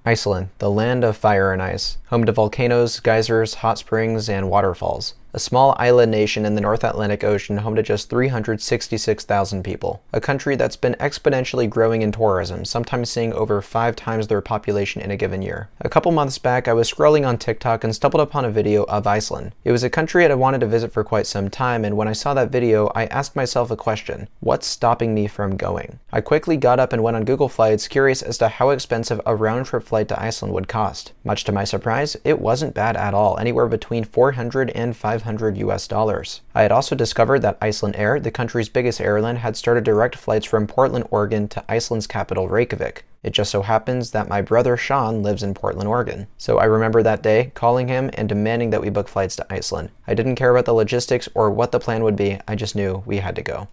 Iceland, the land of fire and ice, home to volcanoes, geysers, hot springs, and waterfalls. A small island nation in the North Atlantic Ocean home to just 366,000 people. A country that's been exponentially growing in tourism, sometimes seeing over 5 times their population in a given year. A couple months back, I was scrolling on TikTok and stumbled upon a video of Iceland. It was a country I had wanted to visit for quite some time, and when I saw that video, I asked myself a question: what's stopping me from going? I quickly got up and went on Google Flights, curious as to how expensive a round-trip flight to Iceland would cost. Much to my surprise, it wasn't bad at all, anywhere between $400 and $500 US. I had also discovered that Iceland Air, the country's biggest airline, had started direct flights from Portland, Oregon to Iceland's capital, Reykjavik. It just so happens that my brother Sean lives in Portland, Oregon. So I remember that day calling him and demanding that we book flights to Iceland. I didn't care about the logistics or what the plan would be, I just knew we had to go.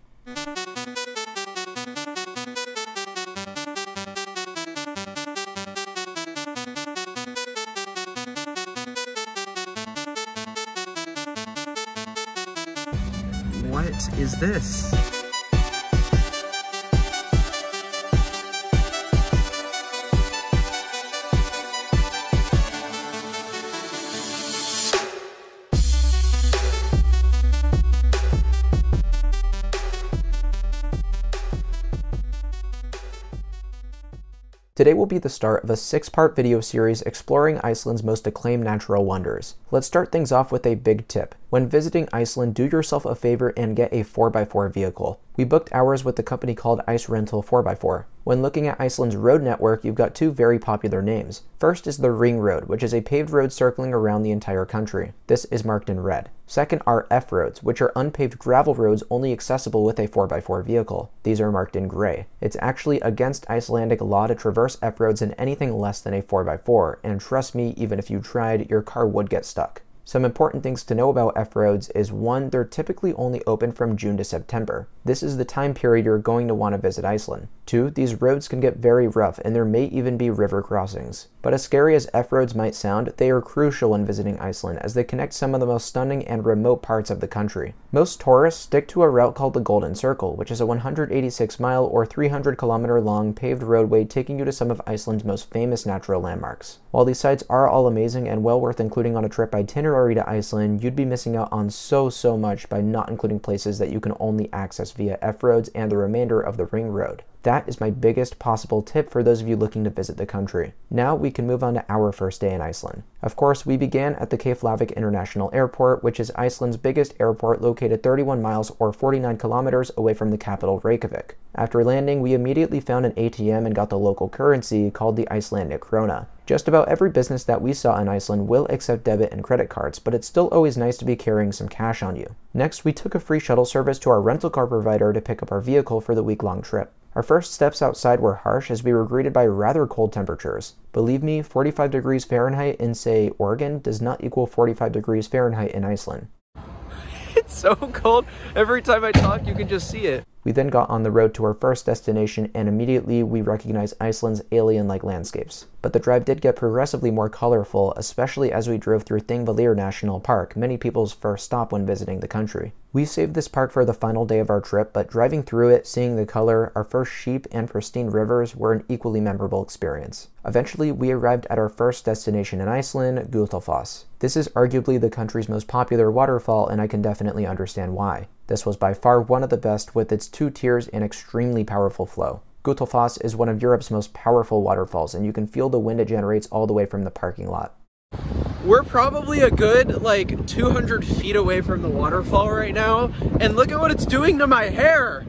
What is this? Today will be the start of a 6-part video series exploring Iceland's most acclaimed natural wonders. Let's start things off with a big tip. When visiting Iceland, do yourself a favor and get a 4x4 vehicle. We booked ours with the company called Ice Rental 4x4. When looking at Iceland's road network, you've got 2 very popular names. First is the Ring Road, which is a paved road circling around the entire country. This is marked in red. Second are F roads, which are unpaved gravel roads only accessible with a 4x4 vehicle. These are marked in gray. It's actually against Icelandic law to traverse F roads in anything less than a 4x4, and trust me, even if you tried, your car would get stuck. Some important things to know about F-roads is 1, they're typically only open from June to September. This is the time period you're going to want to visit Iceland. 2, these roads can get very rough and there may even be river crossings. But as scary as F-roads might sound, they are crucial when visiting Iceland as they connect some of the most stunning and remote parts of the country. Most tourists stick to a route called the Golden Circle, which is a 186-mile or 300-kilometer long paved roadway taking you to some of Iceland's most famous natural landmarks. While these sites are all amazing and well worth including on a trip itinerary to Iceland, you'd be missing out on so much by not including places that you can only access via F-roads and the remainder of the Ring Road. That is my biggest possible tip for those of you looking to visit the country. Now we can move on to our first day in Iceland. Of course, we began at the Keflavik International Airport, which is Iceland's biggest airport, located 31 miles or 49 kilometers away from the capital, Reykjavik. After landing, we immediately found an ATM and got the local currency called the Icelandic krona. Just about every business that we saw in Iceland will accept debit and credit cards, but it's still always nice to be carrying some cash on you. Next, we took a free shuttle service to our rental car provider to pick up our vehicle for the week-long trip. Our first steps outside were harsh as we were greeted by rather cold temperatures. Believe me, 45 degrees Fahrenheit in, say, Oregon does not equal 45 degrees Fahrenheit in Iceland. It's so cold. Every time I talk, you can just see it. We then got on the road to our first destination and immediately we recognized Iceland's alien-like landscapes. But the drive did get progressively more colorful, especially as we drove through Thingvellir National Park, many people's first stop when visiting the country. We saved this park for the final day of our trip, but driving through it, seeing the color, our first sheep, and pristine rivers were an equally memorable experience. Eventually, we arrived at our first destination in Iceland, Waterfalls. This is arguably the country's most popular waterfall, and I can definitely understand why. This was by far one of the best with its 2 tiers and extremely powerful flow. Waterfalls is one of Europe's most powerful waterfalls, and you can feel the wind it generates all the way from the parking lot. We're probably a good, 200 feet away from the waterfall right now, and look at what it's doing to my hair!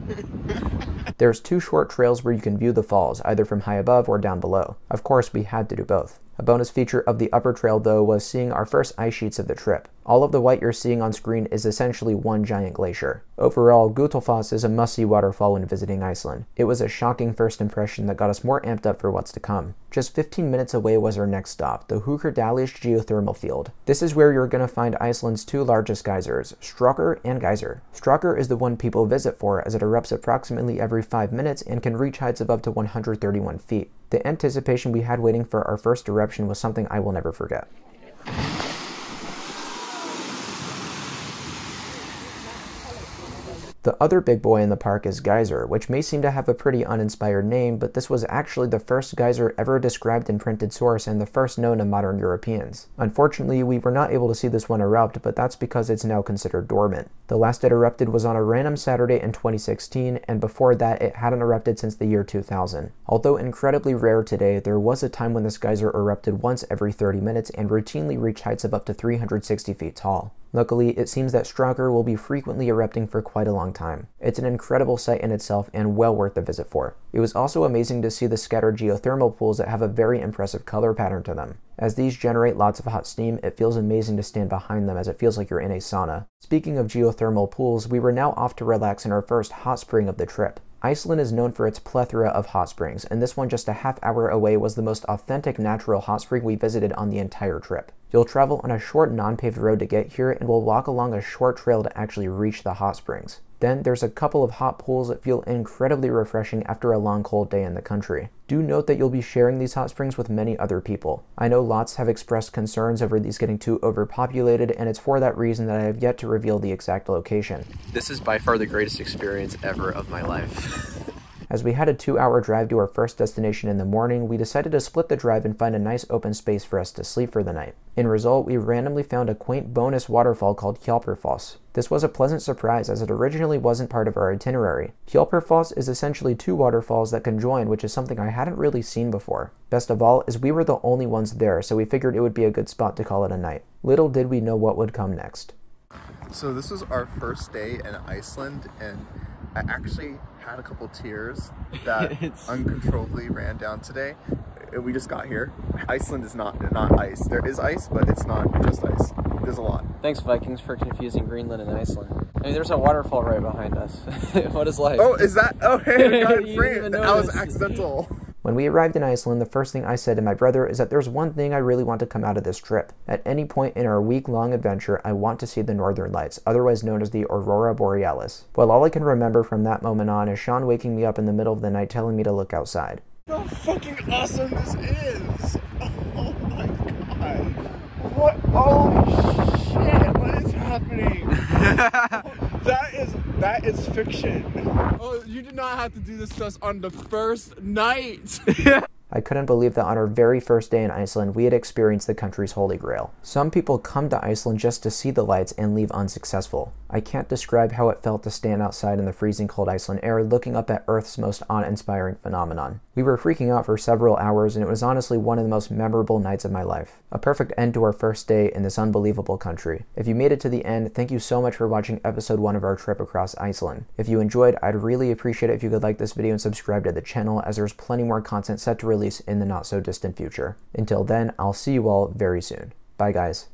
There's 2 short trails where you can view the falls, either from high above or down below. Of course, we had to do both. A bonus feature of the upper trail, though, was seeing our first ice sheets of the trip. All of the white you're seeing on screen is essentially one giant glacier. Overall, Gullfoss is a must-see waterfall when visiting Iceland. It was a shocking first impression that got us more amped up for what's to come. Just 15 minutes away was our next stop, the Hugrdalish geothermal field. This is where you're going to find Iceland's 2 largest geysers, Strókur and Geyser. Strókur is the one people visit for as it erupts approximately every 5 minutes and can reach heights of up to 131 feet. The anticipation we had waiting for our first eruption was something I will never forget. The other big boy in the park is Geyser, which may seem to have a pretty uninspired name, but this was actually the first geyser ever described in printed source and the first known to modern Europeans. Unfortunately, we were not able to see this one erupt, but that's because it's now considered dormant. The last it erupted was on a random Saturday in 2016, and before that it hadn't erupted since the year 2000. Although incredibly rare today, there was a time when this geyser erupted once every 30 minutes and routinely reached heights of up to 360 feet tall. Luckily, it seems that Strahker will be frequently erupting for quite a long time. It's an incredible sight in itself and well worth the visit for. It was also amazing to see the scattered geothermal pools that have a very impressive color pattern to them. As these generate lots of hot steam, it feels amazing to stand behind them as it feels like you're in a sauna. Speaking of geothermal pools, we were now off to relax in our first hot spring of the trip. Iceland is known for its plethora of hot springs, and this one just a half-hour away was the most authentic natural hot spring we visited on the entire trip. You'll travel on a short non-paved road to get here and will walk along a short trail to actually reach the hot springs. Then there's a couple of hot pools that feel incredibly refreshing after a long cold day in the country. Do note that you'll be sharing these hot springs with many other people. I know lots have expressed concerns over these getting too overpopulated, and it's for that reason that I have yet to reveal the exact location. This is by far the greatest experience ever of my life. As we had a 2-hour drive to our first destination in the morning, we decided to split the drive and find a nice open space for us to sleep for the night. In result, we randomly found a quaint bonus waterfall called Waterfalls. This was a pleasant surprise as it originally wasn't part of our itinerary. Waterfalls is essentially 2 waterfalls that conjoin, which is something I hadn't really seen before. Best of all is we were the only ones there, so we figured it would be a good spot to call it a night. Little did we know what would come next. So this was our first day in Iceland, and I actually had a couple tears that uncontrollably ran down today. We just got here. Iceland is not ice. There is ice, but it's not just ice. There's a lot. Thanks, Vikings, for confusing Greenland and Iceland. I mean, there's a waterfall right behind us. What is life? Oh, is that? Oh, hey, we got it You framed. didn't That even was notice. accidental. When we arrived in Iceland, the first thing I said to my brother is that there's one thing I really want to come out of this trip. At any point in our week-long adventure, I want to see the Northern Lights, otherwise known as the Aurora Borealis. Well, all I can remember from that moment on is Sean waking me up in the middle of the night telling me to look outside. How fucking awesome this is! Oh my god! What? Oh shit! What is happening? That is fiction. Oh, you did not have to do this to us on the first night. I couldn't believe that on our very first day in Iceland, we had experienced the country's holy grail. Some people come to Iceland just to see the lights and leave unsuccessful. I can't describe how it felt to stand outside in the freezing cold Iceland air looking up at Earth's most awe-inspiring phenomenon. We were freaking out for several hours, and it was honestly one of the most memorable nights of my life. A perfect end to our first day in this unbelievable country. If you made it to the end, thank you so much for watching episode 1 of our trip across Iceland. If you enjoyed, I'd really appreciate it if you could like this video and subscribe to the channel, as there's plenty more content set to release in the not so distant future. Until then, I'll see you all very soon. Bye guys.